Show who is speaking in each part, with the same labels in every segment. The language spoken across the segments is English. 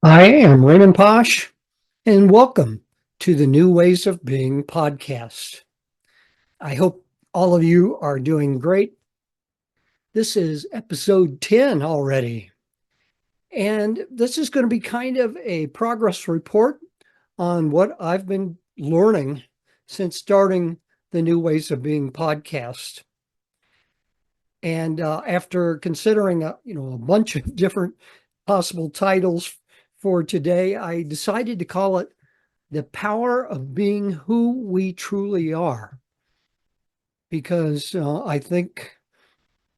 Speaker 1: I am Raymond Posch, and welcome to the New Ways of Being podcast. I hope all of you are doing great. This is episode 10 already, and this is going to be kind of a progress report on what I've been learning since starting the New Ways of Being podcast. And after considering a bunch of different possible titles for today, I decided to call it The Power of Being Who We Truly Are. Because I think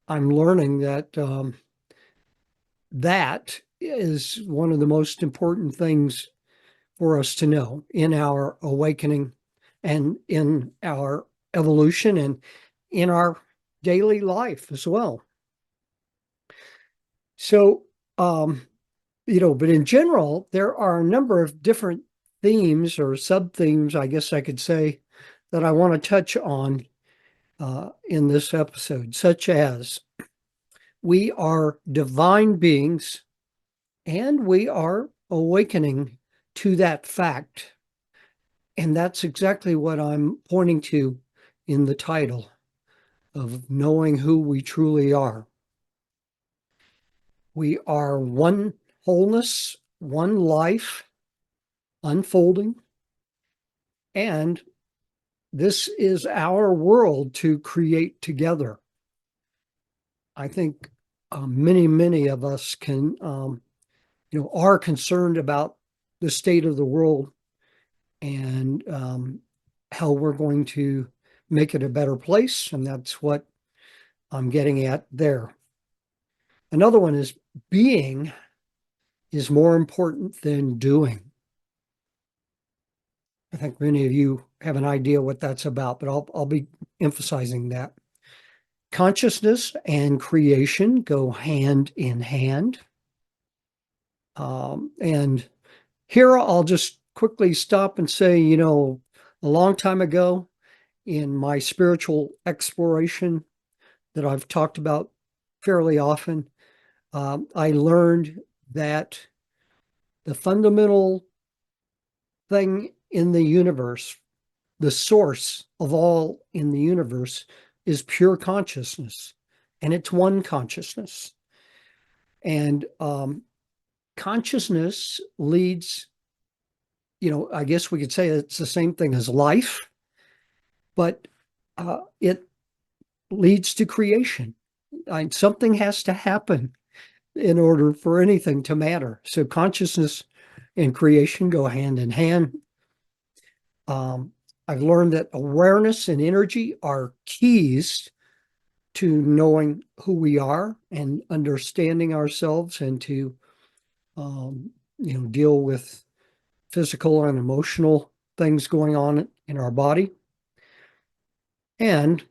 Speaker 1: I'm learning that that is one of the most important things for us to know in our awakening and in our evolution and in our daily life as well. So, but in general, there are a number of different themes or sub-themes, I guess I could say, that I want to touch on in this episode, such as we are divine beings and we are awakening to that fact. And that's exactly what I'm pointing to in the title of knowing who we truly are. We are one wholeness, one life unfolding, and this is our world to create together. I think many of us are concerned about the state of the world and how we're going to make it a better place. And that's what I'm getting at there. Another one is being is more important than doing. I think many of you have an idea what that's about, but I'll be emphasizing that. Consciousness and creation go hand in hand. And here I'll just quickly stop and say, a long time ago in my spiritual exploration that I've talked about fairly often, I learned that the fundamental thing in the universe, the source of all in the universe, is pure consciousness, and it's one consciousness. And consciousness leads, I guess we could say it's the same thing as life, but it leads to creation. Something has to happen in order for anything to matter. So consciousness and creation go hand in hand. I've learned that awareness and energy are keys to knowing who we are and understanding ourselves, and to deal with physical and emotional things going on in our body. And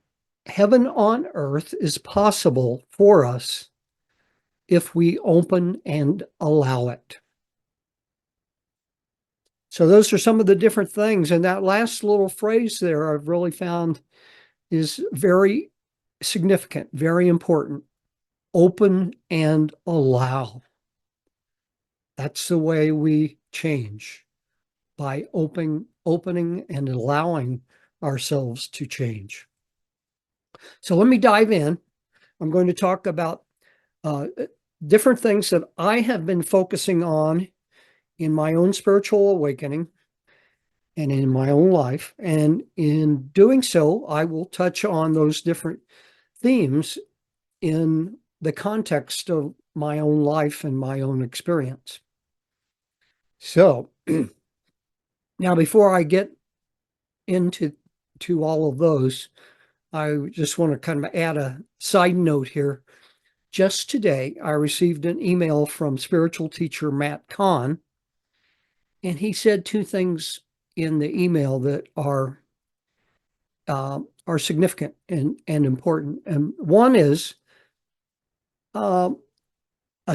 Speaker 1: heaven on earth is possible for us if we open and allow it. So those are some of the different things. And that last little phrase there I've really found is very significant, very important. Open and allow. That's the way we change, by opening and allowing ourselves to change. So let me dive in. I'm going to talk about different things that I have been focusing on in my own spiritual awakening and in my own life. And in doing so, I will touch on those different themes in the context of my own life and my own experience. So now, before I get into all of those, I just want to kind of add a side note here. Just today, I received an email from spiritual teacher Matt Kahn, and he said two things in the email that are significant and important. And one is a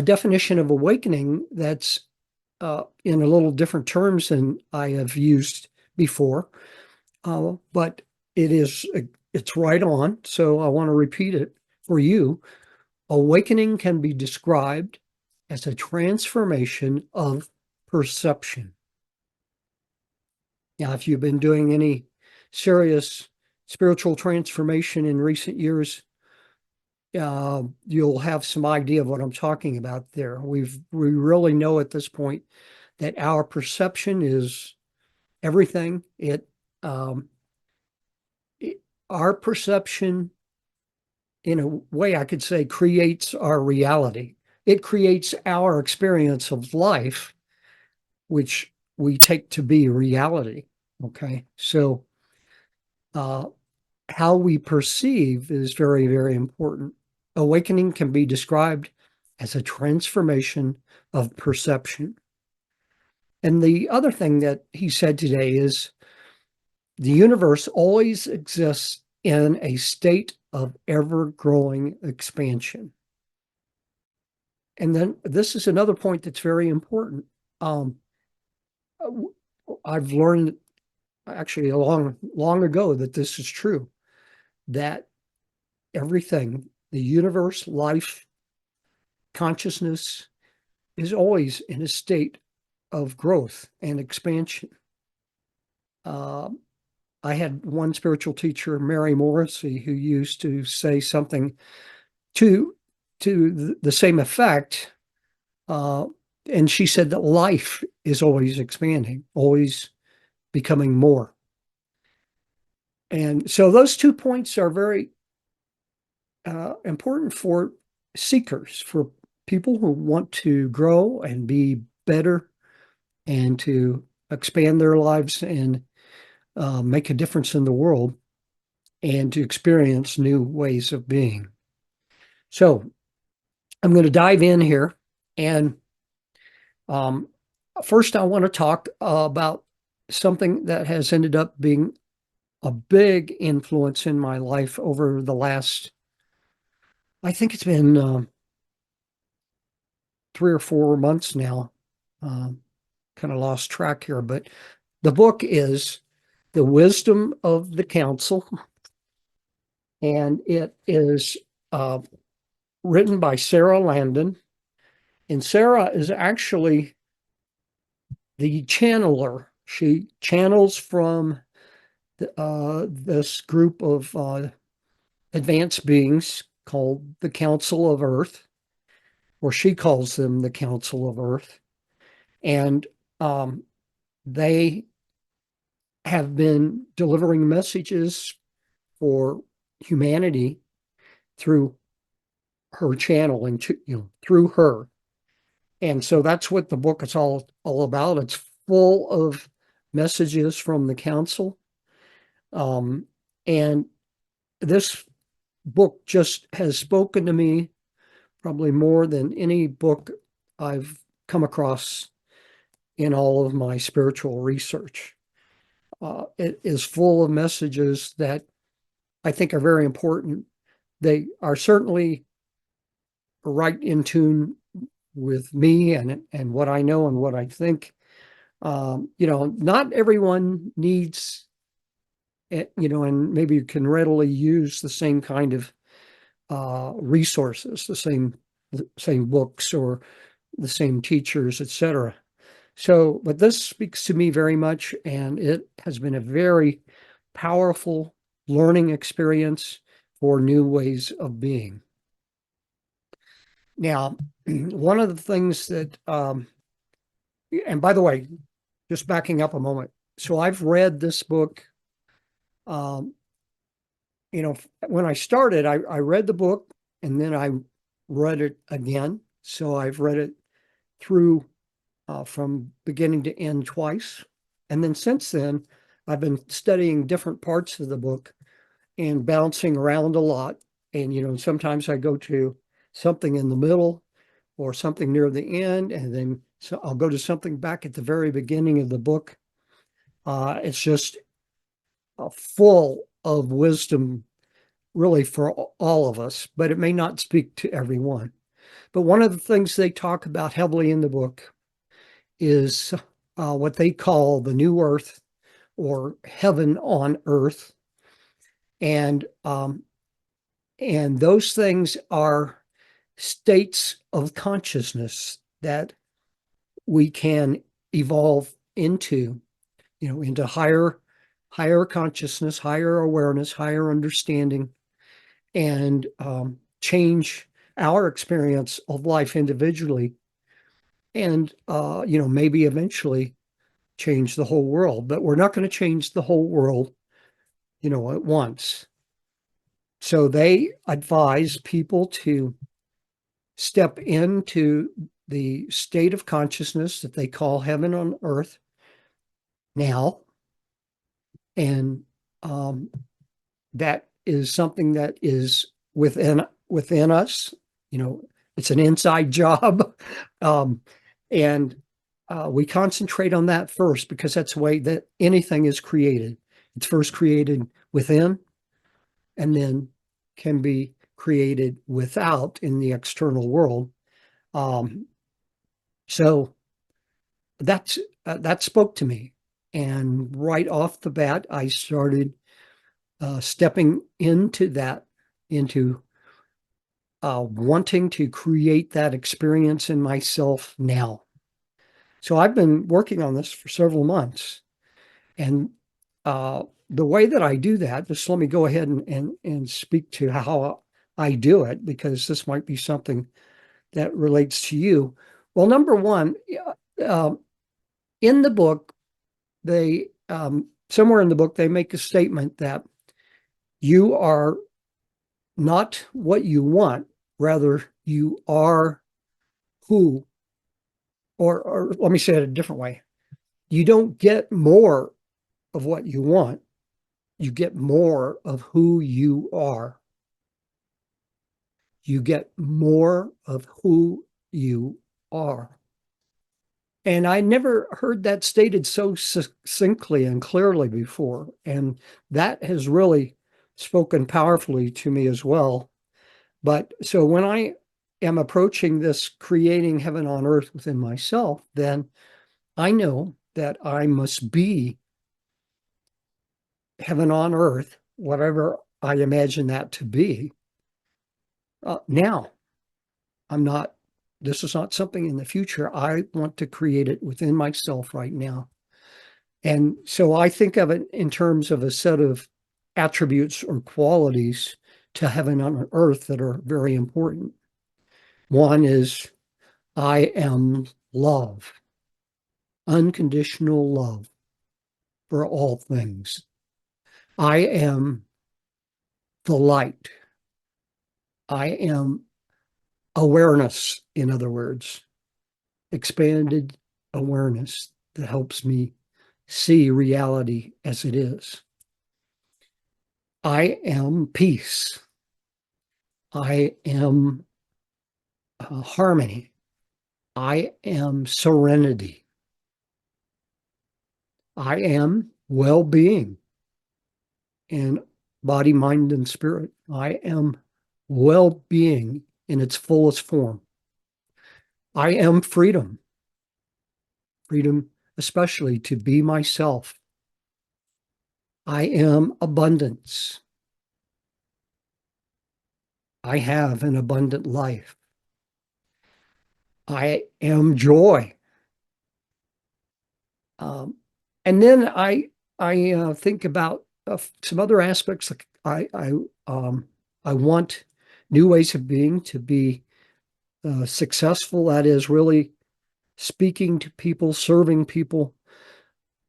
Speaker 1: definition of awakening that's in a little different terms than I have used before, but it's right on. So I want to repeat it for you. Awakening can be described as a transformation of perception. Now, if you've been doing any serious spiritual transformation in recent years, you'll have some idea of what I'm talking about there. We really know at this point that our perception is everything. Um, our perception, in a way, I could say, creates our reality. It creates our experience of life, which we take to be reality. Okay, so uh, how we perceive is very, very important. Awakening can be described as a transformation of perception. And the other thing that he said today is the universe always exists in a state of ever growing expansion. And then this is another point that's very important. Um, I've learned actually long ago that this is true, that everything, the universe, life, consciousness is always in a state of growth and expansion. Uh, I had one spiritual teacher, Mary Morrissey, who used to say something to the same effect. Uh, and she said that life is always expanding, always becoming more. And so those 2 points are very important for seekers, for people who want to grow and be better and to expand their lives and make a difference in the world and to experience new ways of being. So I'm going to dive in here. And um, first, I want to talk about something that has ended up being a big influence in my life over the last, I think it's been 3 or 4 months now. Kind of lost track here, but the book is The Wisdom of the Council, and it is written by Sarah Landon. And Sarah is actually the channeler. She channels from this group of advanced beings called the Council of Earth, or she calls them the Council of Earth. And they have been delivering messages for humanity through her channeling, through her. And so that's what the book is all about. It's full of messages from the council. And this book just has spoken to me probably more than any book I've come across in all of my spiritual research. It is full of messages that I think are very important. They are certainly right in tune with me and what I know and what I think. Not everyone needs it, and maybe you can readily use the same kind of resources, the same books or the same teachers, etc. So, but this speaks to me very much, and it has been a very powerful learning experience for new ways of being. Now, one of the things that, and by the way, just backing up a moment. So I've read this book. Um, when I started, I read the book and then I read it again. So I've read it through from beginning to end twice. And then since then, I've been studying different parts of the book and bouncing around a lot. And, sometimes I go to something in the middle or something near the end, and then so I'll go to something back at the very beginning of the book. It's just full of wisdom, really, for all of us, but it may not speak to everyone. But one of the things they talk about heavily in the book is what they call the new earth or heaven on earth. And those things are states of consciousness that we can evolve into, into higher consciousness, higher awareness, higher understanding, and change our experience of life individually, and maybe eventually change the whole world. But we're not going to change the whole world, at once. So they advise people to step into the state of consciousness that they call heaven on earth now. And that is something that is within us. It's an inside job. And we concentrate on that first, because that's the way that anything is created. It's first created within, and then can be created without in the external world. So that spoke to me. And right off the bat, I started stepping into that, into wanting to create that experience in myself now. So I've been working on this for several months. And the way that I do that, just let me go ahead and speak to how I do it, because this might be something that relates to you. Well, number one, in the book, they somewhere in the book, they make a statement that you are not what you want, rather you are who, or let me say it a different way. You don't get more of what you want, you get more of who you are. You get more of who you are. And I never heard that stated so succinctly and clearly before. And that has really spoken powerfully to me as well. But so when I am approaching this creating heaven on earth within myself, then I know that I must be heaven on earth, whatever I imagine that to be. Now, this is not something in the future. I want to create it within myself right now. And so I think of it in terms of a set of attributes or qualities to heaven on earth that are very important. One is, I am love, unconditional love for all things. I am the light. I am awareness, in other words, expanded awareness that helps me see reality as it is. I am peace. I am harmony. I am serenity. I am well-being in body, mind, and spirit. I am well-being in its fullest form. I am freedom. Freedom, especially to be myself. I am abundance. I have an abundant life. I am joy. And then I think about some other aspects. Like I want new ways of being to be successful. That is really speaking to people, serving people.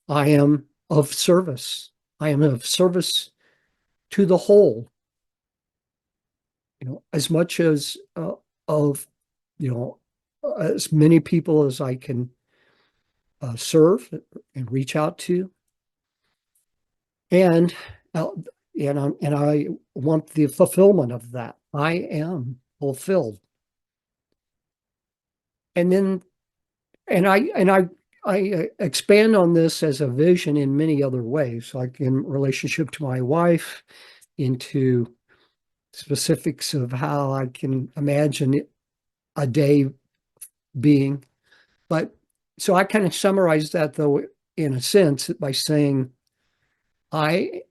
Speaker 1: I am of service. I am of service to the whole. As much as of as many people as I can serve and reach out to. And I want the fulfillment of that. I am fulfilled. And then, I expand on this as a vision in many other ways, like in relationship to my wife, into specifics of how I can imagine a day being. But so I kind of summarize that, though, in a sense, by saying I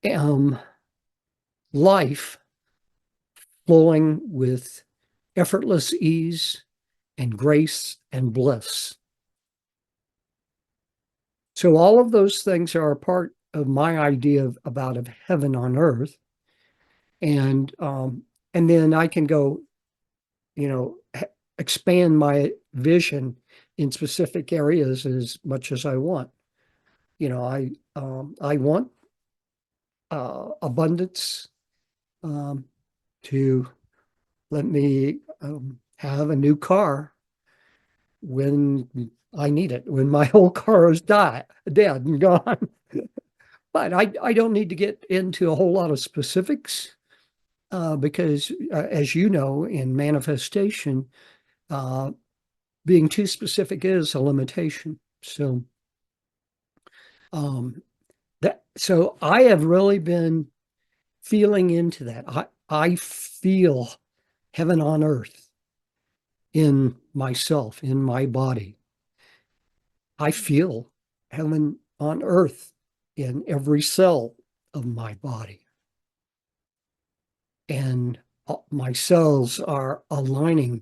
Speaker 1: am life flowing with effortless ease and grace and bliss. So all of those things are a part of my idea about of heaven on earth. And then I can go, you know, expand my vision in specific areas as much as I want. I want abundance, um, to let me have a new car when I need it, when my whole car is dead and gone. But I don't need to get into a whole lot of specifics, because, as you know, in manifestation, uh, being too specific is a limitation. So, um, so I have really been feeling into that. I feel heaven on earth in myself, in my body. I feel heaven on earth in every cell of my body. And my cells are aligning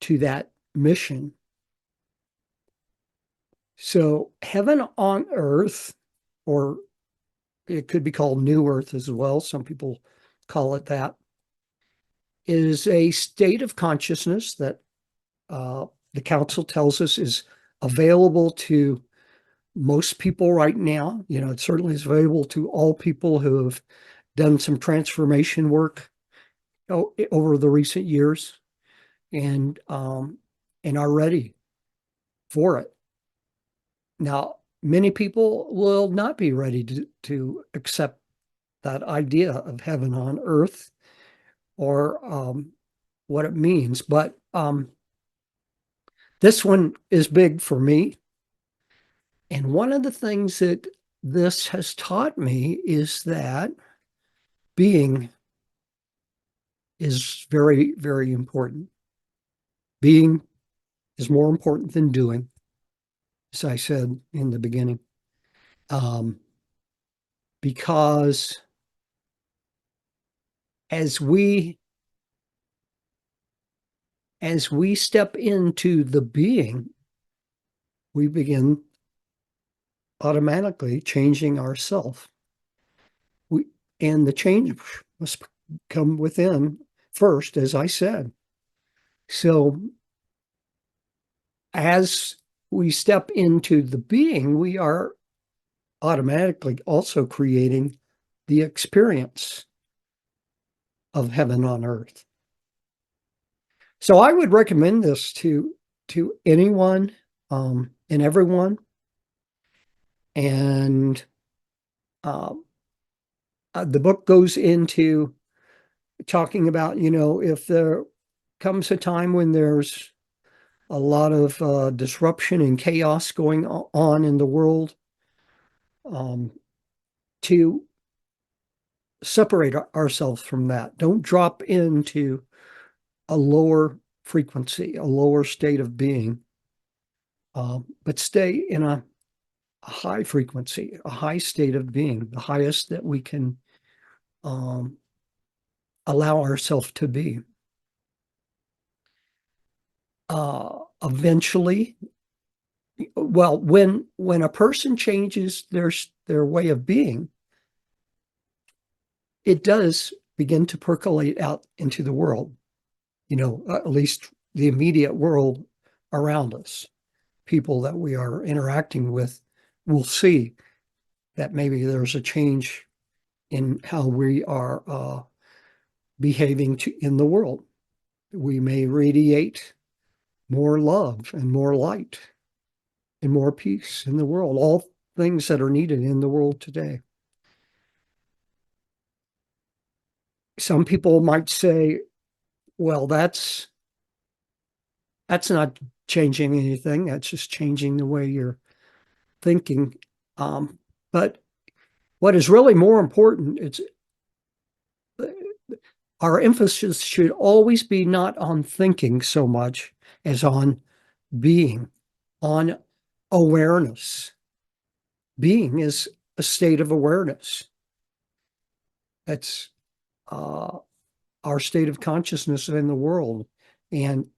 Speaker 1: to that mission. So, heaven on earth, or it could be called New Earth as well, some people call it that, is a state of consciousness that the council tells us is available to most people right now. It certainly is available to all people who have done some transformation work over the recent years, and are ready for it. Now, many people will not be ready to accept that idea of heaven on earth, or what it means. But this one is big for me. And one of the things that this has taught me is that being is very, very important. Being is more important than doing, as I said in the beginning, um, because as we step into the being, we begin automatically changing ourself. And the change must come within first, as I said. So as we step into the being, we are automatically also creating the experience of heaven on earth. So I would recommend this to anyone, and everyone. And um, the book goes into talking about, if there comes a time when there's a lot of disruption and chaos going on in the world, um, to separate ourselves from that. Don't drop into a lower frequency, a lower state of being, but stay in a high frequency, a high state of being, the highest that we can um, allow ourselves to be. Eventually, well, when a person changes their way of being, it does begin to percolate out into the world. At least the immediate world around us. People that we are interacting with will see that maybe there's a change in how we are behaving in the world. We may radiate more love and more light and more peace in the world, all things that are needed in the world today. Some people might say, well, that's not changing anything. That's just changing the way you're thinking. But what is really more important is our emphasis should always be not on thinking so much as on being, on awareness. Being is a state of awareness. That's our state of consciousness in the world. And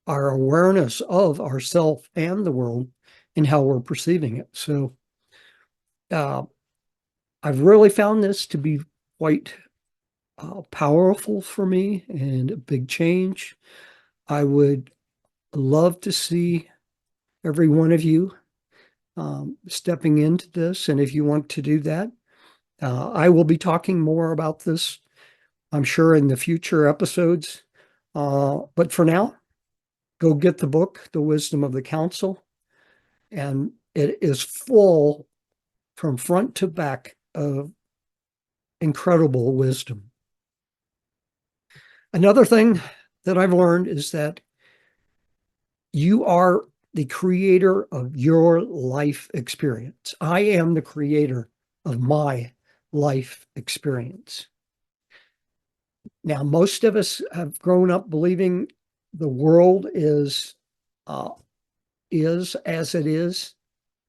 Speaker 1: our awareness of ourself and the world in how we're perceiving it. So I've really found this to be quite powerful for me and a big change. I would love to see every one of you stepping into this. And if you want to do that, I will be talking more about this, I'm sure, in the future episodes. But for now, go get the book, The Wisdom of the Council. And it is full from front to back of incredible wisdom. Another thing that I've learned is that you are the creator of your life experience. I am the creator of my life experience. Now, most of us have grown up believing the world is as it is,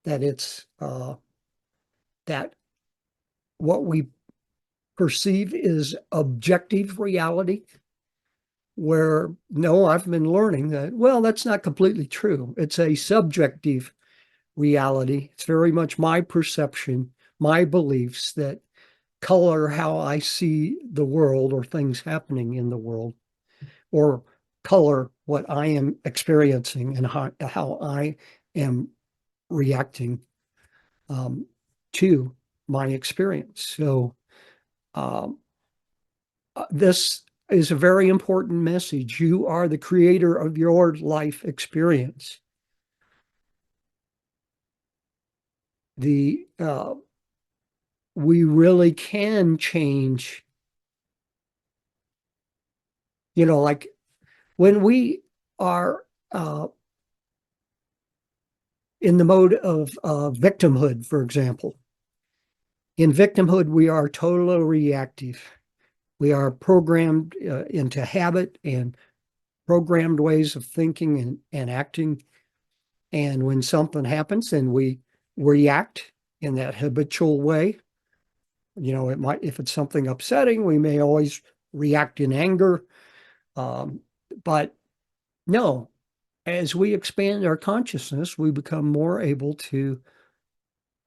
Speaker 1: that it's that what we perceive is objective reality. Where no, I've been learning that, well, that's not completely true. It's a subjective reality. It's very much my perception, my beliefs that color how I see the world or things happening in the world, or color what I am experiencing and how I am reacting to my experience. So um, this is a very important message. You are the creator of your life experience. The we really can change. Like when we are in the mode of victimhood, for example. In victimhood, we are totally reactive. We are programmed into habit and programmed ways of thinking and acting. And when something happens, then we react in that habitual way. It might, if it's something upsetting, we may always react in anger. But no, as we expand our consciousness, we become more able to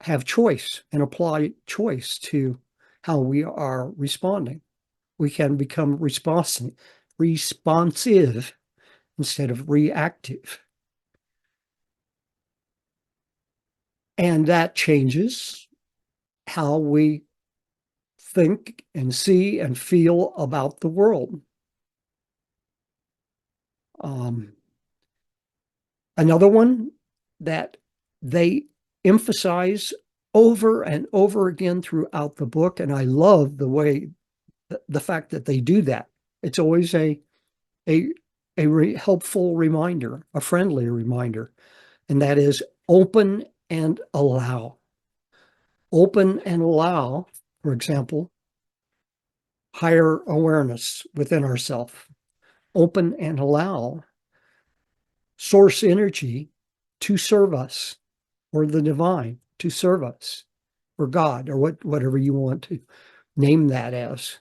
Speaker 1: have choice and apply choice to how we are responding. We can become responsive instead of reactive. And that changes how we think and see and feel about the world. Another one that they emphasize over and over again throughout the book, and I love the fact that they do that. It's always a helpful reminder, a friendly reminder, and that is open and allow. Open and allow, for example, higher awareness within ourselves. Open and allow source energy to serve us, or the divine to serve us, or God, or whatever you want to name that as.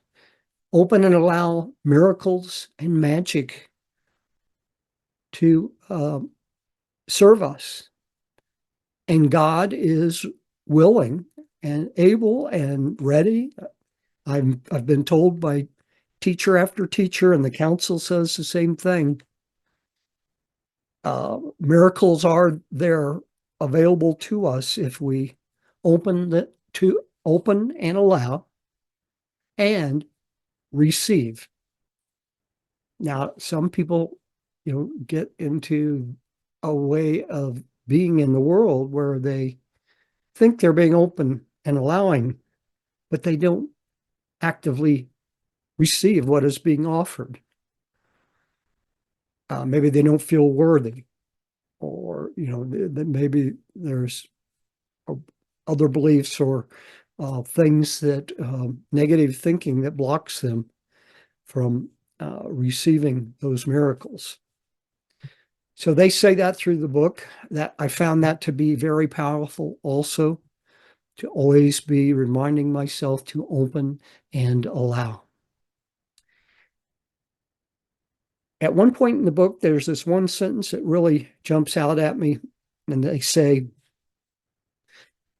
Speaker 1: Open and allow miracles and magic to serve us. And God is willing and able and ready. I've been told by teacher after teacher, and the council says the same thing. Miracles are there, available to us if we open and allow and receive. Now, some people, get into a way of being in the world where they think they're being open and allowing, but they don't actively receive what is being offered. Maybe they don't feel worthy, or that maybe there's other beliefs or things that negative thinking that blocks them from receiving those miracles. So they say that through the book. That I found that to be very powerful also, to always be reminding myself to open and allow. At one point in the book, there's this one sentence that really jumps out at me. And they say,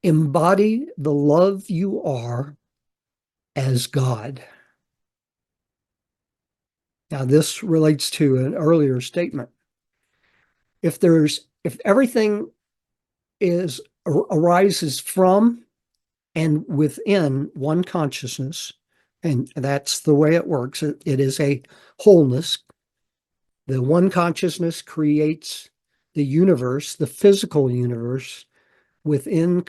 Speaker 1: embody the love you are as God. Now, this relates to an earlier statement. If everything arises from and within one consciousness, and that's the way it works, it is a wholeness. The one consciousness creates the universe, the physical universe within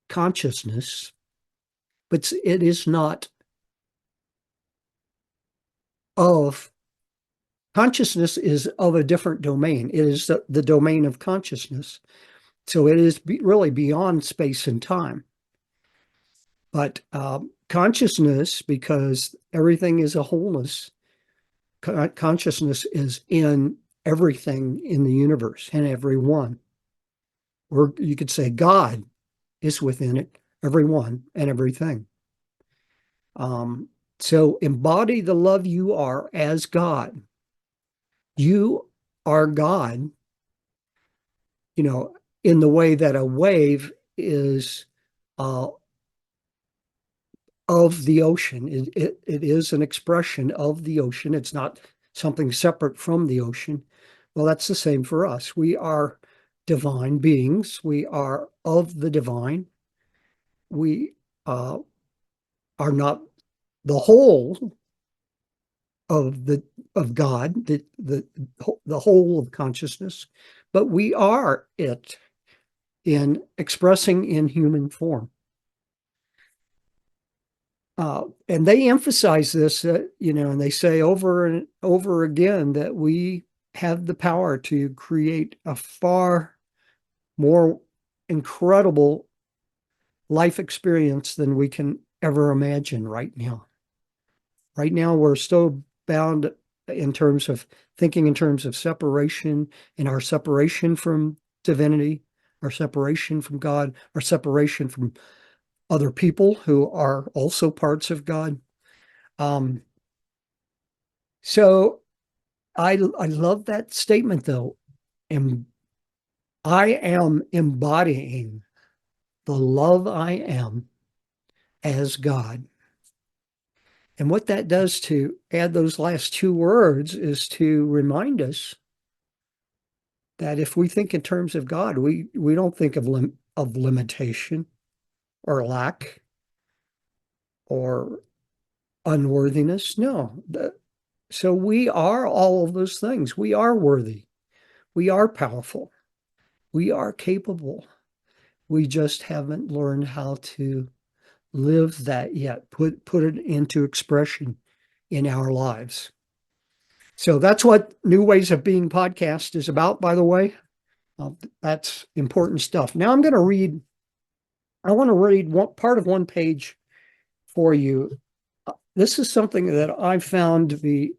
Speaker 1: consciousness, but it is not of consciousness is of a different domain. It is the domain of consciousness. So it is really beyond space and time. But consciousness, because everything is a wholeness, consciousness is in everything in the universe and everyone. Or you could say God is within it, everyone and everything. So embody the love you are as God. You are God, in the way that a wave is uh, of the ocean. It is an expression of the ocean. It's not something separate from the ocean. Well, that's the same for us. We are divine beings. We are of the divine. We are not the whole of God, the whole of consciousness, but we are it in expressing in human form. And they emphasize this, and they say over and over again that we have the power to create a far more incredible life experience than we can ever imagine right now. Right now, we're so bound in terms of thinking in terms of separation and our separation from divinity, our separation from God, our separation from other people who are also parts of God. Um, so I love that statement though. And I am embodying the love I am as God. And what that does to add those last two words is to remind us that if we think in terms of God, we don't think of limitation or lack or unworthiness. No. So we are all of those things. We are worthy. We are powerful. We are capable. We just haven't learned how to live that yet, put it into expression in our lives. So that's what New Ways of Being podcast is about, by the way. That's important stuff. Now I want to read part of one page for you. This is something that I found to be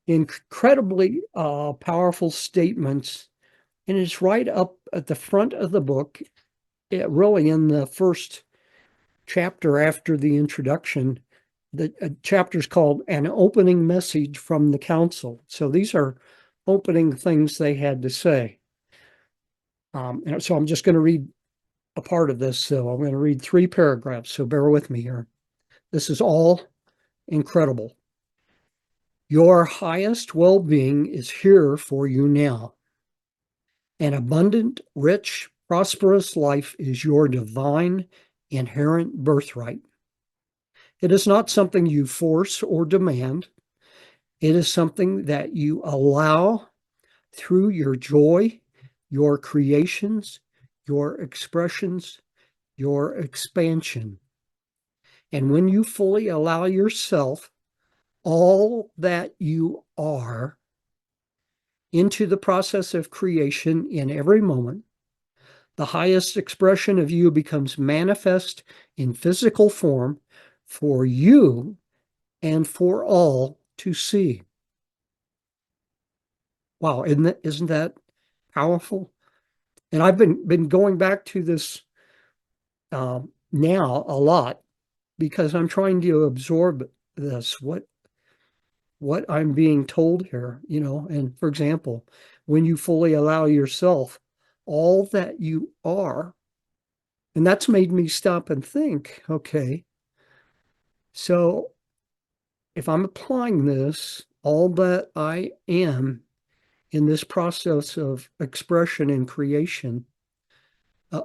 Speaker 1: incredibly powerful statements, and it's right up at the front of the book, really in the first chapter after the introduction. The chapter is called An Opening Message from the Council. So these are opening things they had to say. And so I'm just going to read a part of this. So I'm going to read 3 paragraphs. So bear with me here. This is all incredible. Your highest well-being is here for you now. An abundant, rich, prosperous life is your divine, inherent birthright. It is not something you force or demand. It is something that you allow through your joy, your creations, your expressions, your expansion. And when you fully allow yourself, all that you are, into the process of creation in every moment, the highest expression of you becomes manifest in physical form for you and for all to see. Wow, isn't that powerful? And I've been going back to this now a lot because I'm trying to absorb this, what I'm being told here, And for example, when you fully allow yourself, all that you are. And that's made me stop and think, okay, so if I'm applying this, all that I am in this process of expression and creation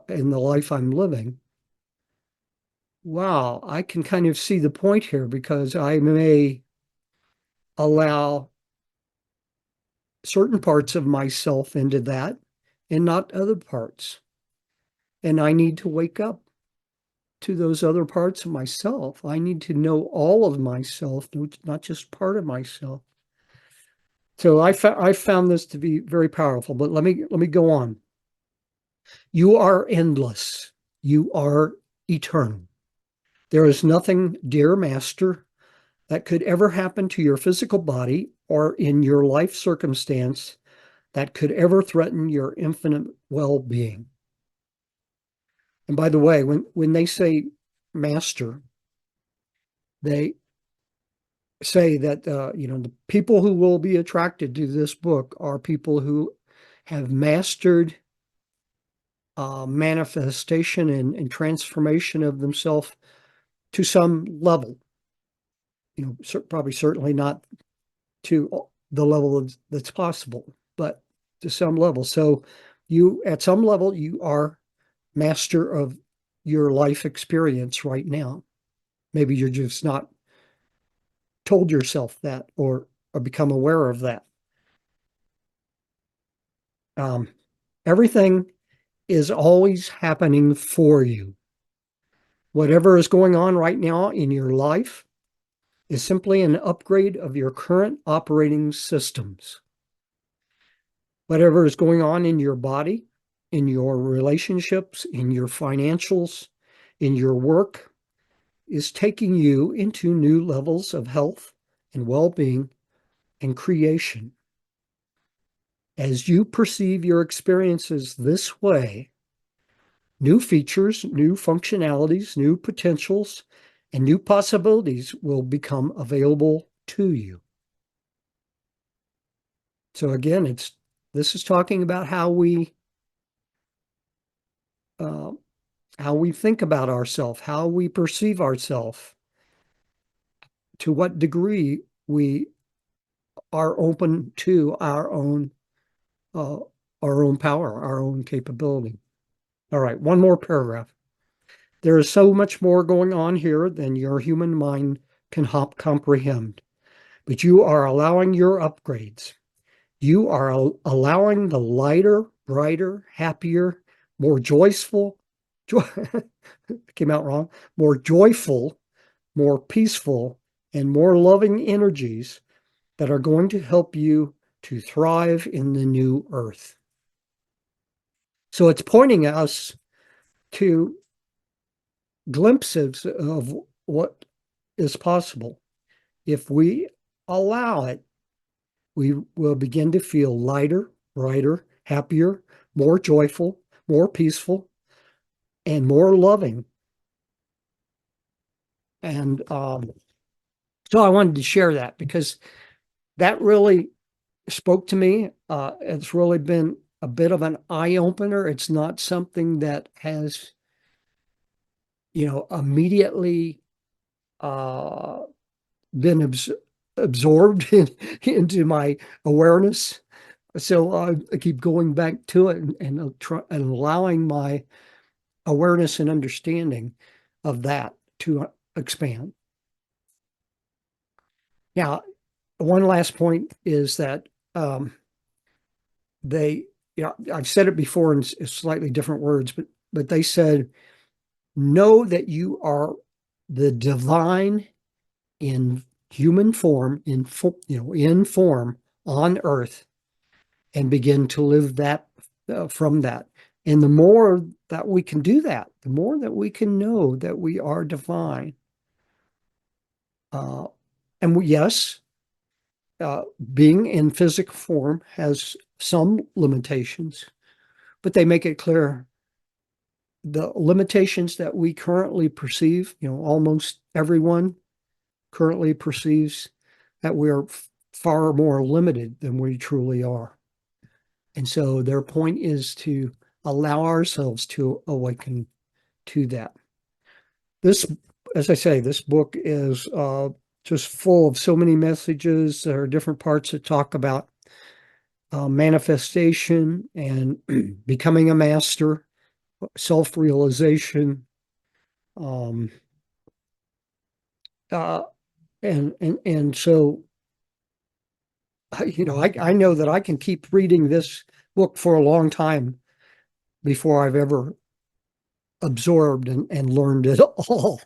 Speaker 1: in the life I'm living, wow, I can kind of see the point here because I may allow certain parts of myself into that and not other parts. And I need to wake up to those other parts of myself. I need to know all of myself, not just part of myself. So I found this to be very powerful, but let me go on. You are endless. You are eternal. There is nothing, dear master, that could ever happen to your physical body or in your life circumstance that could ever threaten your infinite well-being. And by the way, when they say master, they say that the people who will be attracted to this book are people who have mastered manifestation and transformation of themselves to some level. Probably certainly not to the level that's possible, but to some level. So you, at some level, you are master of your life experience right now. Maybe you're just not told yourself that or become aware of that. Um, Everything is always happening for you. Whatever is going on right now in your life is simply an upgrade of your current operating systems. Whatever is going on in your body, in your relationships, in your financials, in your work, is taking you into new levels of health and well-being and creation. As you perceive your experiences this way, new features, new functionalities, new potentials, and new possibilities will become available to you. So again, this is talking about uh, how we think about ourselves, how we perceive ourselves, to what degree we are open to uh, our own power, our own capability. All right, one more paragraph. There is so much more going on here than your human mind can comprehend, but you are allowing your upgrades. You are allowing the lighter, brighter, happier, more joyful, came out wrong, more joyful, more peaceful, and more loving energies that are going to help you to thrive in the new earth. So it's pointing us to glimpses of what is possible. If we allow it, we will begin to feel lighter, brighter, happier, more joyful, more peaceful, and more loving. And so I wanted to share that because that really spoke to me. It's really been a bit of an eye opener. It's not something that has, immediately uh, been absorbed into my awareness. So I keep going back to it and allowing my awareness and understanding of that to expand. Now, one last point is that they, I've said it before in slightly different words, but they said, know that you are the divine in human form, in form on earth, and begin to live that from that. And the more that we can do that, the more that we can know that we are divine. Uh, yes, being in physical form has some limitations, but they make it clear the limitations that we currently perceive, almost everyone currently perceives that we are far more limited than we truly are. And so their point is to allow ourselves to awaken to that. This, as I say, this book is just full of so many messages. There are different parts that talk about manifestation and becoming a master, self-realization, um, uh, and so I know that I can keep reading this book for a long time before I've ever absorbed and learned it all.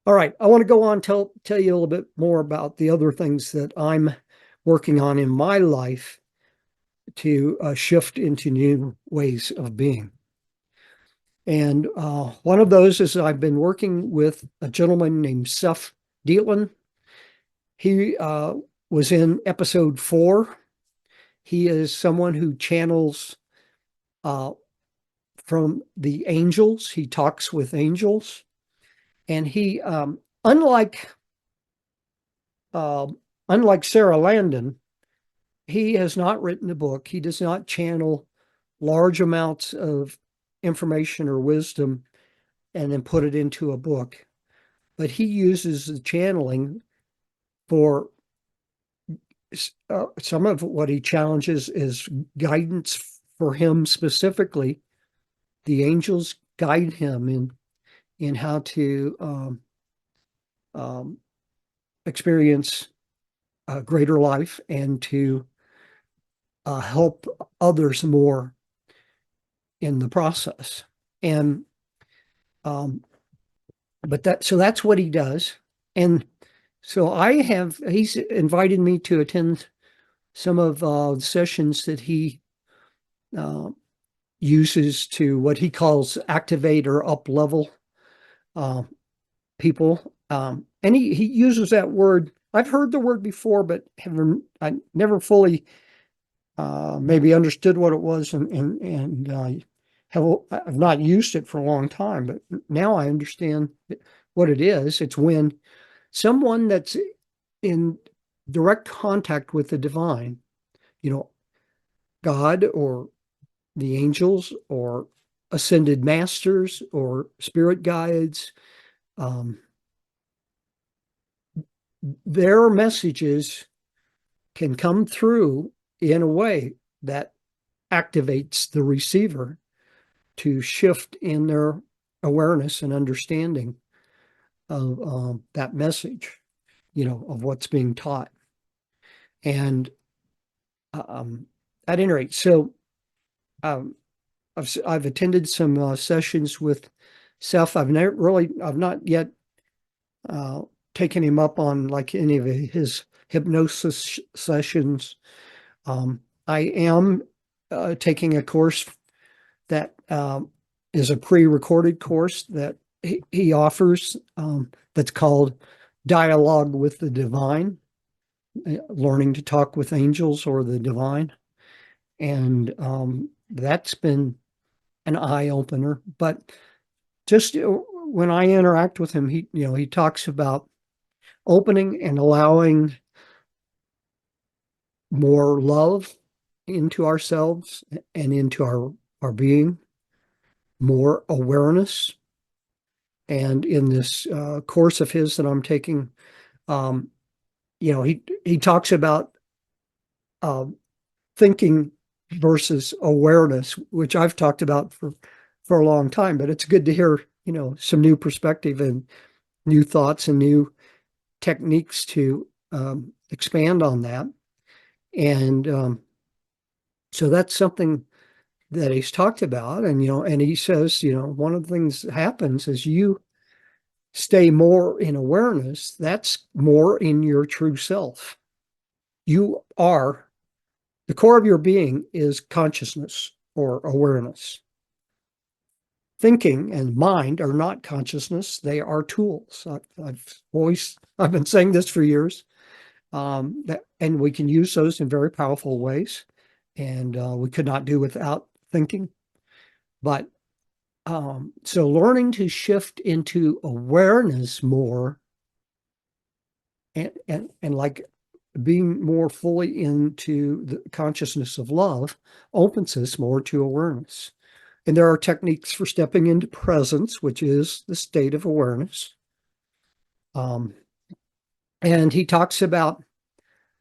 Speaker 1: All right, I want to go on tell you a little bit more about the other things that I'm working on in my life to shift into new ways of being. And one of those is I've been working with a gentleman named Seth Dietland. He was in episode 4. He is someone who channels uh, from the angels. He talks with angels. And he, unlike uh, unlike Sarah Landon, he has not written a book. He does not channel large amounts of information or wisdom and then put it into a book. But he uses the channeling for some of what he challenges is guidance for him specifically. The angels guide him in how to um, experience a greater life and to help others more in the process. And um, that's what he does. And so he's invited me to attend some of the sessions that he uh, uses to what he calls activate or up level uh, people. And he uses that word. I've heard the word before, but I never fully maybe understood what it was, and I've not used it for a long time. But now I understand what it is. It's when someone that's in direct contact with the divine, you know, God or the angels or ascended masters or spirit guides, um, their messages can come through in a way that activates the receiver to shift in their awareness and understanding of that message, of what's being taught. And um, at any rate, so um, I've attended some sessions with Seth. I've not yet uh, taken him up on like any of his hypnosis sessions. I am taking a course that is a pre-recorded course that he offers that's called Dialogue with the Divine, learning to talk with angels or the divine. And that's been an eye opener. But just when I interact with him, he talks about opening and allowing more love into ourselves and into our being, more awareness. And in this course of his that I'm taking, um, he talks about uh, thinking versus awareness, which I've talked about for a long time. But it's good to hear, some new perspective and new thoughts and new techniques to expand on that. And so that's something that he's talked about. And he says, one of the things that happens is you stay more in awareness. That's more in your true self. You are, the core of your being is consciousness or awareness. Thinking and mind are not consciousness. They are tools. I've been saying this for years. And we can use those in very powerful ways. And we could not do without thinking. But so learning to shift into awareness more and like being more fully into the consciousness of love opens us more to awareness. And there are techniques for stepping into presence, which is the state of awareness. And he talks about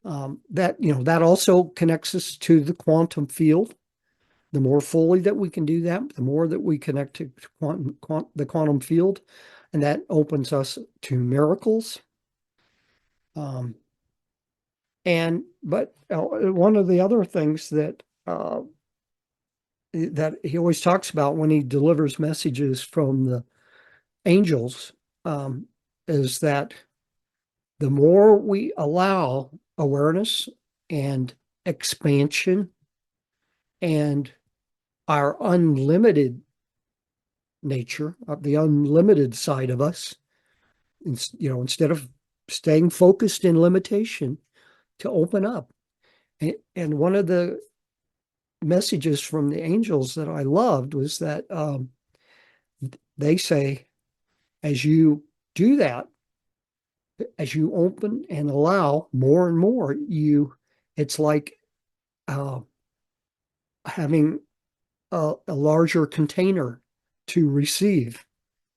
Speaker 1: that, that also connects us to the quantum field. The more fully that we can do that, the more that we connect to the quantum field, and that opens us to miracles. But one of the other things that he always talks about when he delivers messages from the angels is that the more we allow awareness and expansion and our unlimited nature, the unlimited side of us, instead of staying focused in limitation, to open up. And one of the messages from the angels that I loved was that they say, as you do that, as you open and allow more and more, it's like having a larger container to receive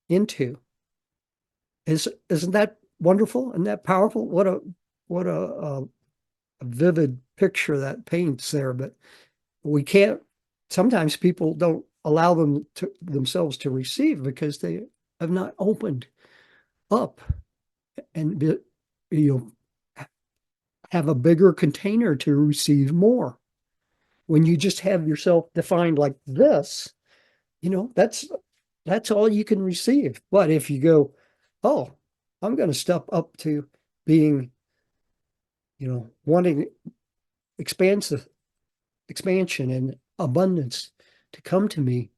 Speaker 1: into. Isn't that wonderful? Isn't that powerful? What a vivid picture that paints there. But we can't. Sometimes people don't allow themselves to receive because they have not opened up and have a bigger container to receive more. When you just have yourself defined like this, that's all you can receive. But if you go, oh, I'm going to step up to being, wanting expansion and abundance to come to me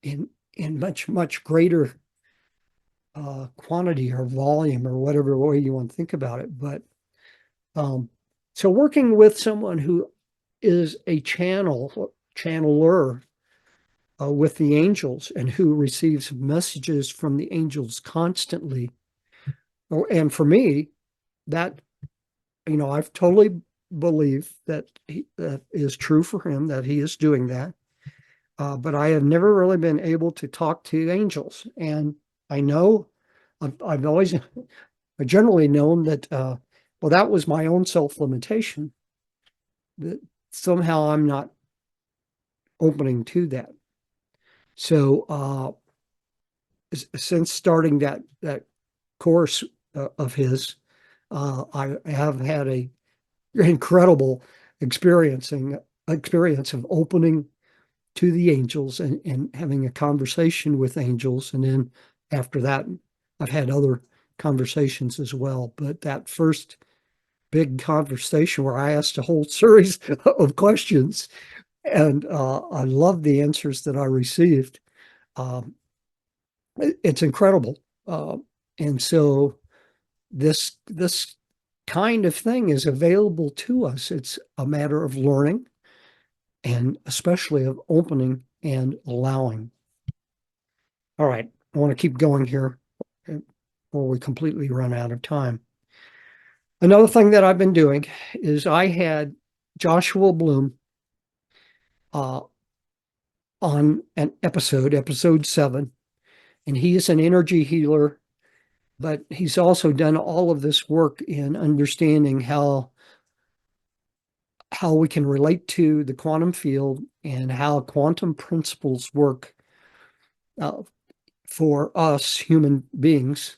Speaker 1: in much, much greater quantity or volume or whatever way you want to think about it. But so working with someone who is a channeler with the angels and who receives messages from the angels constantly. And for me, that, I've totally believe that that is true for him, that he is doing that. But I have never really been able to talk to angels. And I know I've always, I generally known that, well, that was my own self-limitation, that somehow I'm not opening to that. So since starting that course of his, I have had a incredible experience of opening to the angels and having a conversation with angels. And then after that, I've had other conversations as well. But that first big conversation where I asked a whole series of questions, and I loved the answers that I received. It's incredible. And so this kind of thing is available to us. It's a matter of learning and especially of opening and allowing. All right, I want to keep going here before we completely run out of time. Another thing that I've been doing is I had Joshua Bloom on an episode 7, and he is an energy healer, but he's also done all of this work in understanding how we can relate to the quantum field and how quantum principles work for us human beings.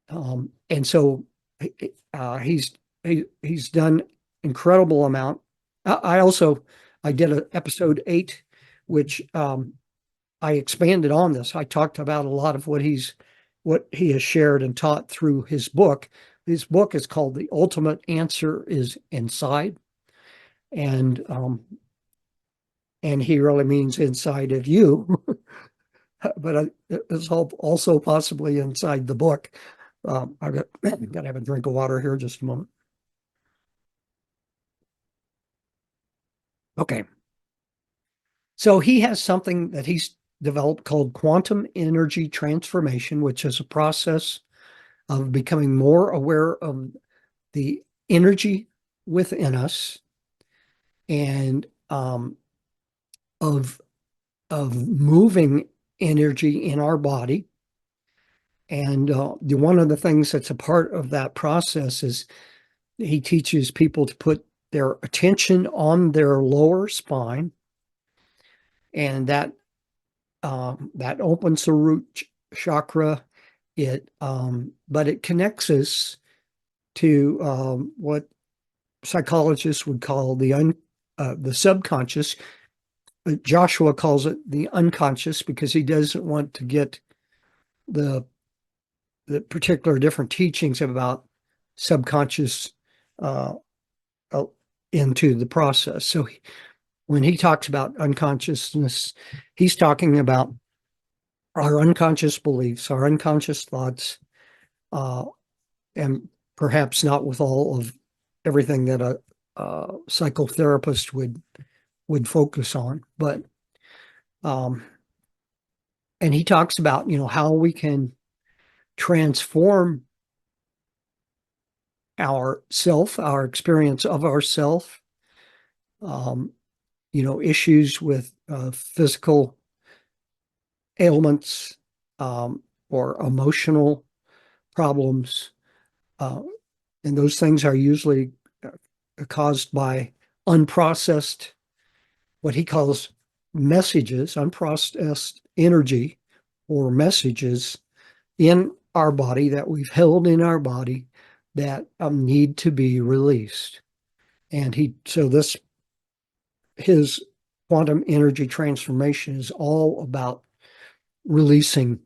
Speaker 1: And so he's done incredible amount. I did an episode 8, which I expanded on this. I talked about a lot of what he has shared and taught through his book. His book is called The Ultimate Answer is Inside. And he really means inside of you, but it's also possibly inside the book. I've got to have a drink of water here just a moment. Okay. So he has something that he's developed called quantum energy transformation, which is a process of becoming more aware of the energy within us and of moving energy in our body. And one of the things that's a part of that process is he teaches people to put their attention on their lower spine, and that opens the root chakra. But it connects us to what psychologists would call the subconscious. Joshua calls it the unconscious because he doesn't want to get the particular different teachings about subconscious uh, uh, into the process. So when he talks about unconsciousness, he's talking about our unconscious beliefs, our unconscious thoughts, uh, and perhaps not with all of everything that a psychotherapist would focus on, but um, and he talks about how we can transform our self, our experience of ourself, um, issues with physical ailments or emotional problems. Uh, and those things are usually caused by unprocessed, what he calls messages, unprocessed energy or messages in our body that we've held in our body that need to be released. And his quantum energy transformation is all about releasing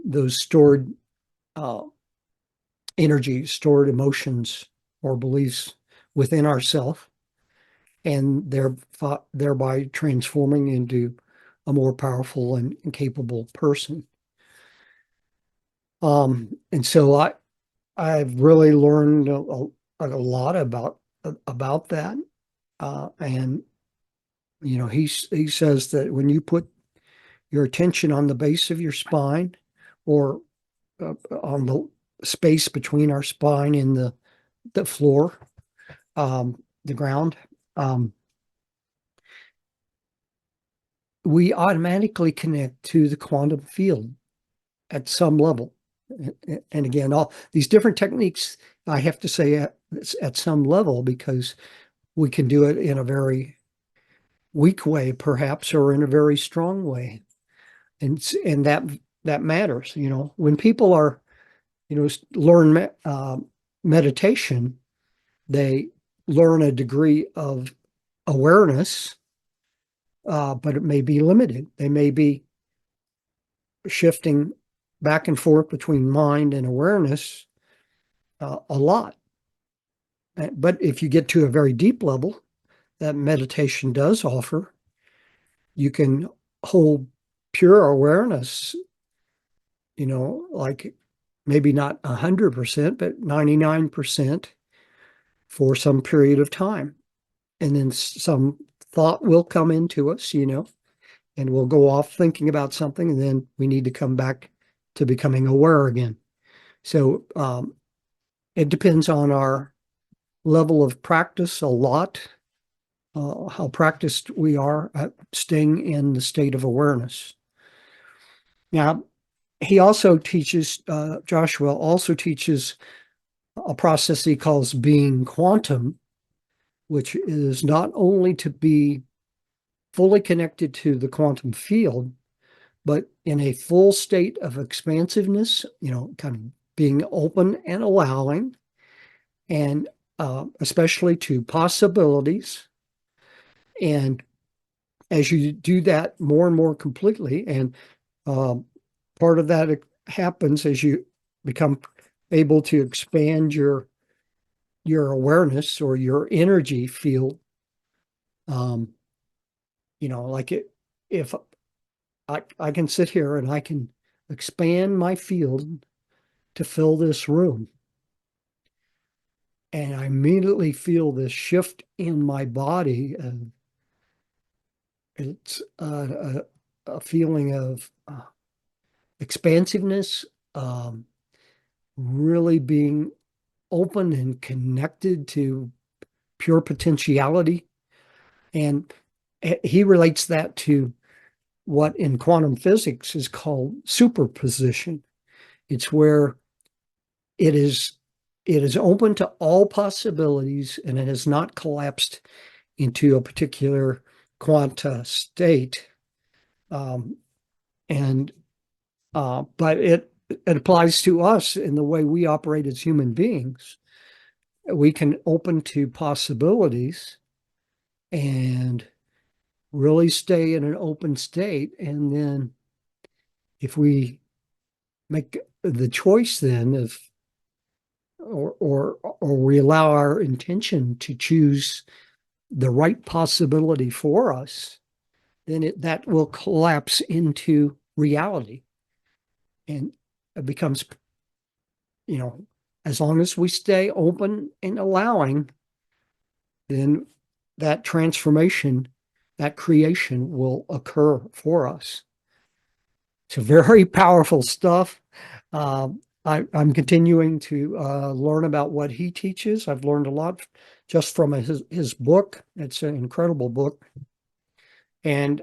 Speaker 1: those stored uh, energy, stored emotions or beliefs within ourself, and thereby transforming into a more powerful and capable person. And so I've really learned a lot about that. And he says that when you put your attention on the base of your spine or on the space between our spine and the floor, the ground, um, we automatically connect to the quantum field at some level. And again, all these different techniques, I have to say at some level, because we can do it in a very weak way, perhaps, or in a very strong way. And that matters. When people are, learn meditation, they learn a degree of awareness, but it may be limited. They may be shifting back and forth between mind and awareness a lot. But if you get to a very deep level that meditation does offer, you can hold pure awareness, like maybe not 100%, but 99% for some period of time. And then some thought will come into us, and we'll go off thinking about something, and then we need to come back to becoming aware again. So it depends on our level of practice a lot, how practiced we are at staying in the state of awareness. Now, Joshua also teaches a process he calls being quantum, which is not only to be fully connected to the quantum field, but in a full state of expansiveness, kind of being open and allowing, and especially to possibilities. And as you do that more and more completely, and um, part of that happens as you become able to expand your awareness or your energy field. Um, like if I can sit here and I can expand my field to fill this room, and I immediately feel this shift in my body, and it's a feeling of expansiveness, really being open and connected to pure potentiality. And he relates that to what in quantum physics is called superposition. It's where it is it is open to all possibilities and it has not collapsed into a particular quanta state. Um, and but it applies to us in the way we operate as human beings. We can open to possibilities and really stay in an open state. And then if we make the choice then of or we allow our intention to choose the right possibility for us, then that will collapse into reality. And it becomes, as long as we stay open and allowing, then that transformation, that creation will occur for us. It's very powerful stuff. I'm continuing to learn about what he teaches. I've learned a lot just from his book. It's an incredible book. And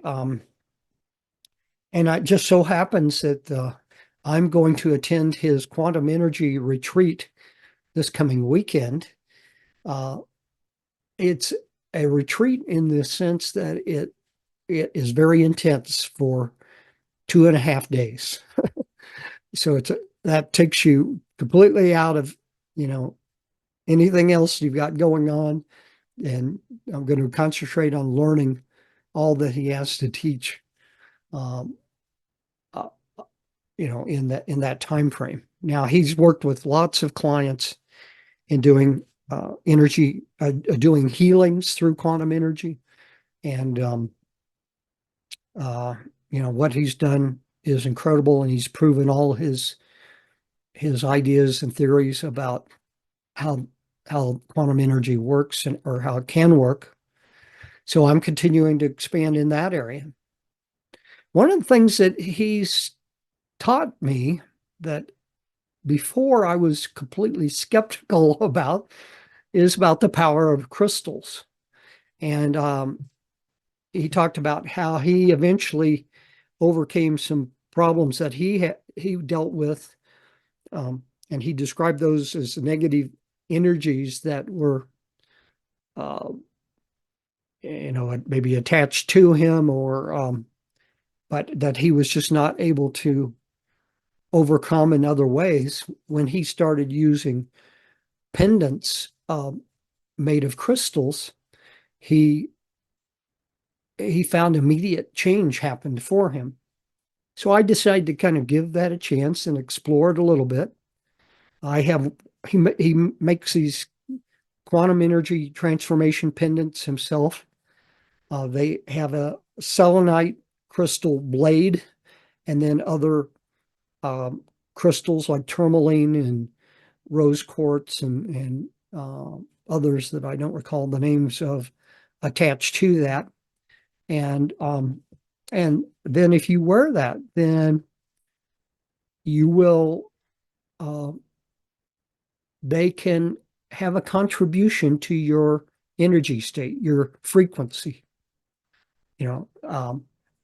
Speaker 1: it just so happens that I'm going to attend his quantum energy retreat this coming weekend. It's a retreat in the sense that it is very intense for 2.5 days. So that takes you completely out of, anything else you've got going on. And I'm going to concentrate on learning all that he has to teach, um, uh, in that time frame. Now he's worked with lots of clients in doing doing healings through quantum energy, and what he's done is incredible, and he's proven all his ideas and theories about how quantum energy works or how it can work. So I'm continuing to expand in that area. One of the things that he's taught me that before I was completely skeptical about is about the power of crystals. And he talked about how he eventually overcame some problems that he dealt with, and he described those as negative energies that were, uh, maybe attached to him, or but that he was just not able to overcome in other ways when he started using pendants made of crystals. He found immediate change happened for him. So I decided to kind of give that a chance and explore it a little bit. He makes these quantum energy transformation pendants himself. They have a selenite crystal blade, and then other crystals like tourmaline and rose quartz and others that I don't recall the names of attached to that. And then if you wear that, then you will they can have a contribution to your energy state, your frequency.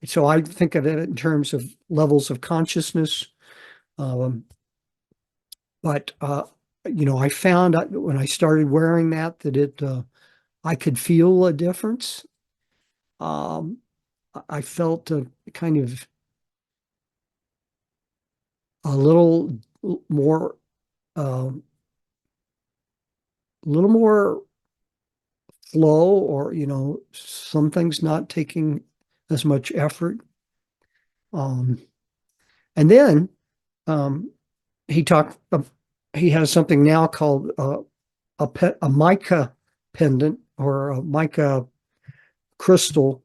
Speaker 1: So I think of it in terms of levels of consciousness. But I found when I started wearing that I could feel a difference. I felt a kind of a more, uh, little more flow, or some things not taking as much effort. Um, and then um, he talked. He has something now called a mica pendant or a mica crystal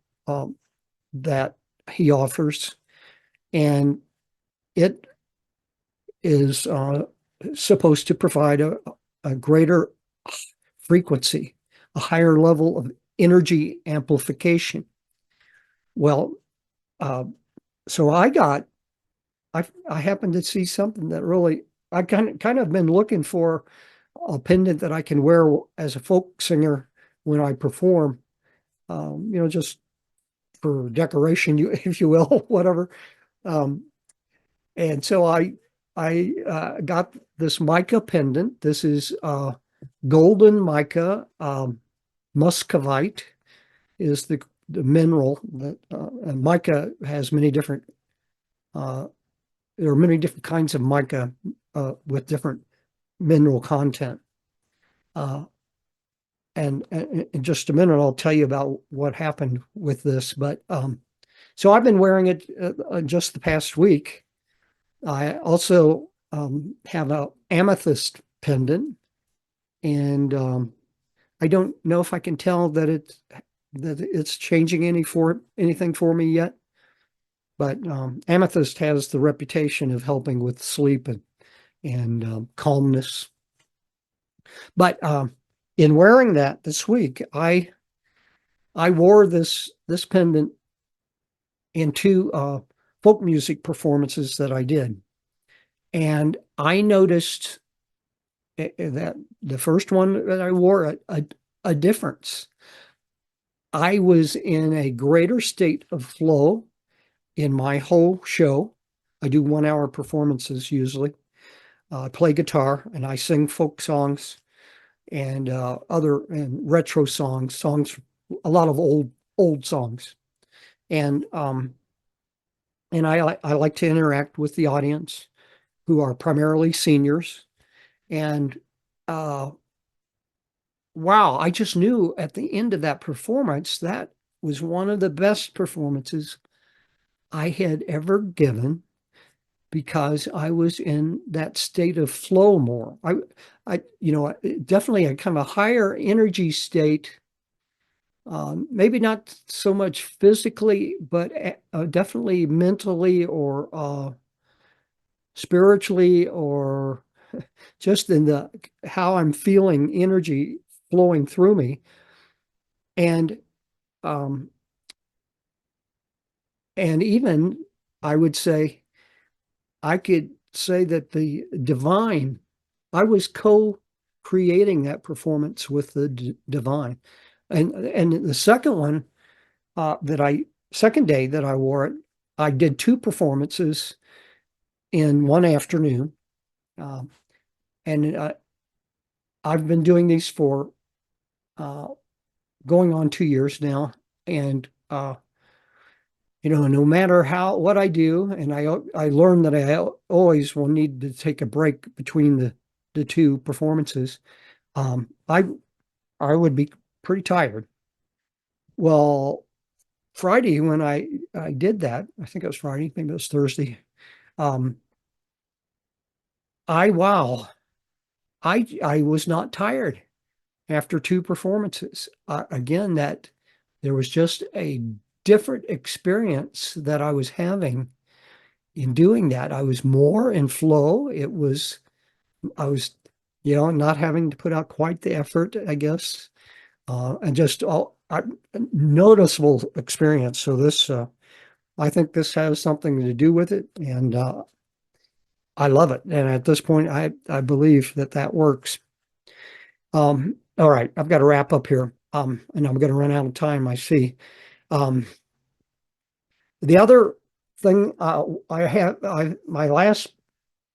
Speaker 1: that he offers, and it is supposed to provide a greater frequency, a higher level of energy amplification. Well, uh, so I happened to see something that really, I kind of been looking for a pendant that I can wear as a folk singer when I perform, just for decoration, if you will, whatever. Um, and so I got this mica pendant. This is golden mica. Muscovite is the mineral that and mica has many different. Uh, there are many different kinds of mica with different mineral content. Uh, and in just a minute, I'll tell you about what happened with this. But so I've been wearing it just the past week. I also have a amethyst pendant, and I don't know if I can tell that it's changing anything for me yet. But amethyst has the reputation of helping with sleep and calmness. But in wearing that this week, I wore this pendant in two folk music performances that I did, and I noticed that the first one that I wore a difference. I was in a greater state of flow in my whole show. I do 1 hour performances usually. I play guitar and I sing folk songs and other and retro songs, a lot of old songs, and I like to interact with the audience, who are primarily seniors, and uh, wow, I just knew at the end of that performance that was one of the best performances I had ever given because I was in that state of flow more. Definitely a kind of a higher energy state. Maybe not so much physically, but definitely mentally or spiritually, or just in the how I'm feeling energy flowing through me. And um, and even I would say I could say that the divine, I was co-creating that performance with the divine. And the second one that I second day that I wore it, I did two performances in one afternoon, um, and I've been doing these for uh, going on 2 years now, and no matter what I do, and I learned that I always will need to take a break between the two performances. Um, I I would be pretty tired. Well, Friday when I did that, I think it was Friday, maybe it was Thursday. Um, wow, I was not tired after two performances. Again, that there was just a different experience that I was having in doing that. I was more in flow. I was, not having to put out quite the effort, I guess, and just noticeable experience. So I think this has something to do with it, and I love it. And at this point, I believe that works. All right, I've got to wrap up here, and I'm going to run out of time. I see. Um, the other thing my last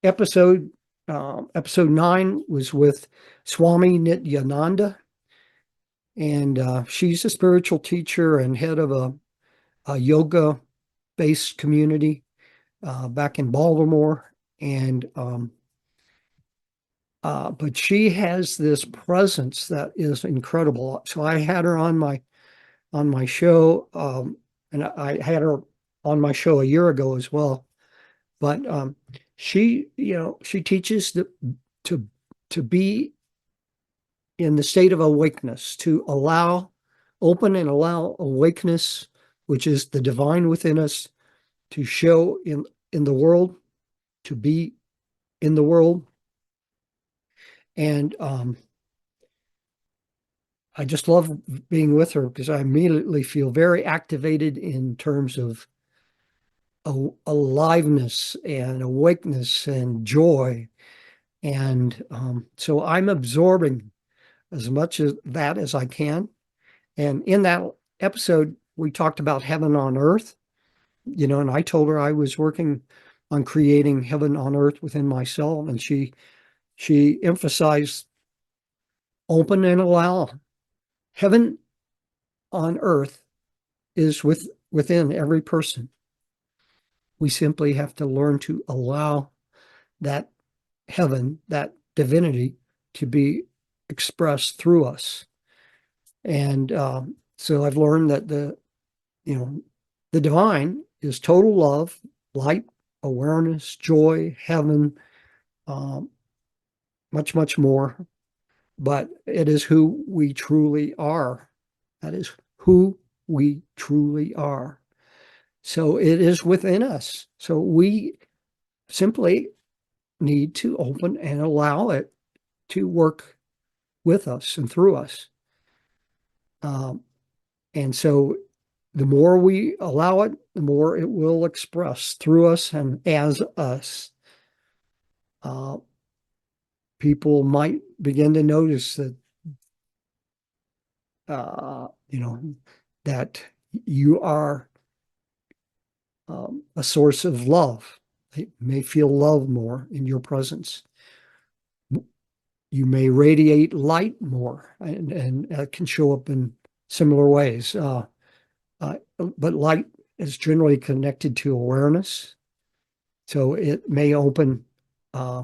Speaker 1: episode, episode 9, was with Swami Nityananda, and she's a spiritual teacher and head of a yoga-based community back in Baltimore, and but she has this presence that is incredible. So I had her on my show, and I had her on my show a year ago as well. But she teaches to to be in the state of awakeness, to open and allow awakeness, which is the divine within us, to show in the world, to be in the world. And I just love being with her because I immediately feel very activated in terms of aliveness and awakeness and joy. And so I'm absorbing as much of that as I can. And in that episode, we talked about heaven on earth, and I told her I was working on creating heaven on earth within myself. And she emphasized open and allow. Heaven on earth is within every person. We simply have to learn to allow that heaven, that divinity, to be expressed through us. And so I've learned that the divine is total love, light, awareness, joy, heaven, um, much, much more. But it is who we truly are. That is who we truly are. So it is within us. So we simply need to open and allow it to work with us and through us. Um, and so the more we allow it, the more it will express through us and as us. Uh, People might begin to notice that, that you are a source of love. They may feel love more in your presence. You may radiate light more, and it can show up in similar ways. But light is generally connected to awareness. So it may open uh,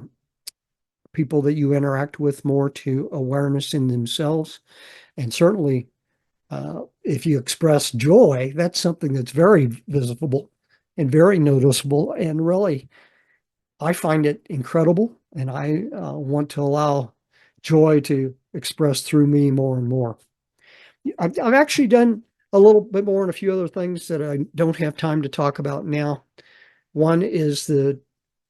Speaker 1: people that you interact with more to awareness in themselves. And certainly, if you express joy, that's something that's very visible and very noticeable. And really, I find it incredible. And I want to allow joy to express through me more and more. I've actually done a little bit more and a few other things that I don't have time to talk about now. One is the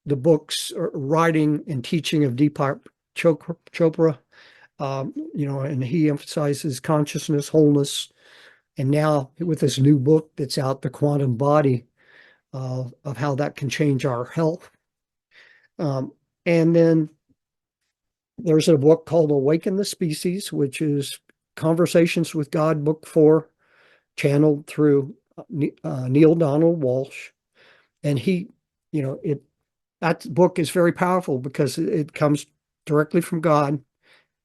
Speaker 1: books, writing and teaching of Deepak Chopra. And he emphasizes consciousness, wholeness, and now with this new book that's out, The Quantum Body, of how that can change our health. And then there's a book called Awaken the Species, which is Conversations with God, Book 4, channeled through Neil Donald Walsh. And that book is very powerful because it comes directly from God.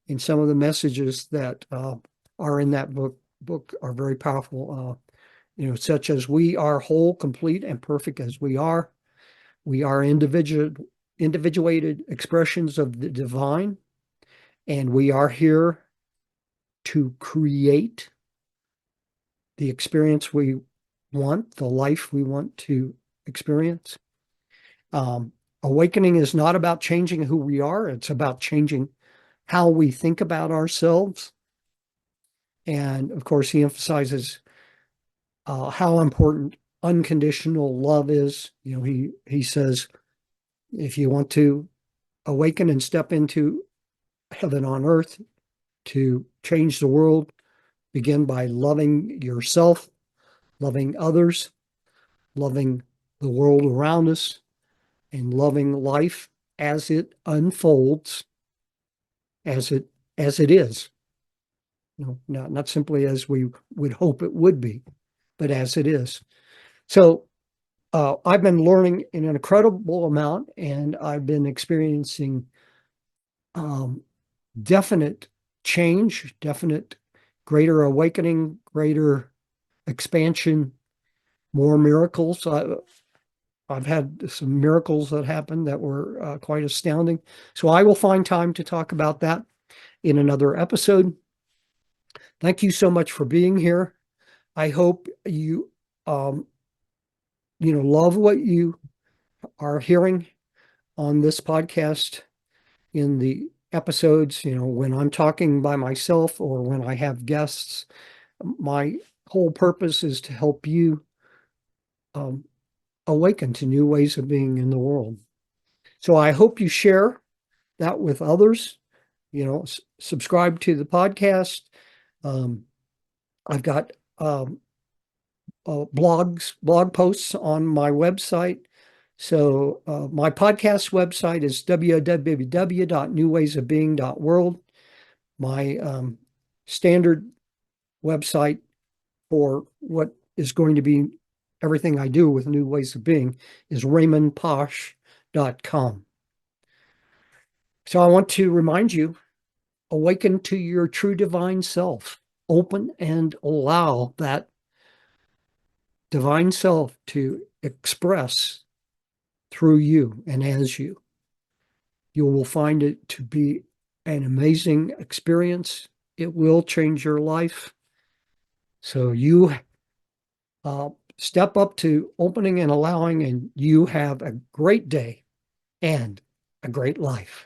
Speaker 1: And some of the messages that are in that book are very powerful. Such as we are whole, complete, and perfect as we are. We are individuated expressions of the divine, and we are here to create the experience we want, the life we want to experience. Awakening is not about changing who we are. It's about changing how we think about ourselves. And of course, he emphasizes how important unconditional love is. He says, if you want to awaken and step into heaven on earth to change the world, begin by loving yourself, loving others, loving the world around us, and loving life as it unfolds, as it is. Not simply as we would hope it would be, but as it is. So I've been learning an incredible amount, and I've been experiencing definite change, definite greater awakening, greater expansion, more miracles. I've had some miracles that happened that were quite astounding. So I will find time to talk about that in another episode. Thank you so much for being here. I hope you, love what you are hearing on this podcast in the episodes, when I'm talking by myself or when I have guests. My whole purpose is to help you awaken to new ways of being in the world. So I hope you share that with others. Subscribe to the podcast. I've got blog posts on my website. So my podcast website is www.newwaysofbeing.world. My standard website for what is going to be everything I do with New Ways of Being is raymondposch.com. So I want to remind you, awaken to your true divine self, open and allow that divine self to express through you and as you. You will find it to be an amazing experience. It will change your life. So you step up to opening and allowing, and you have a great day and a great life.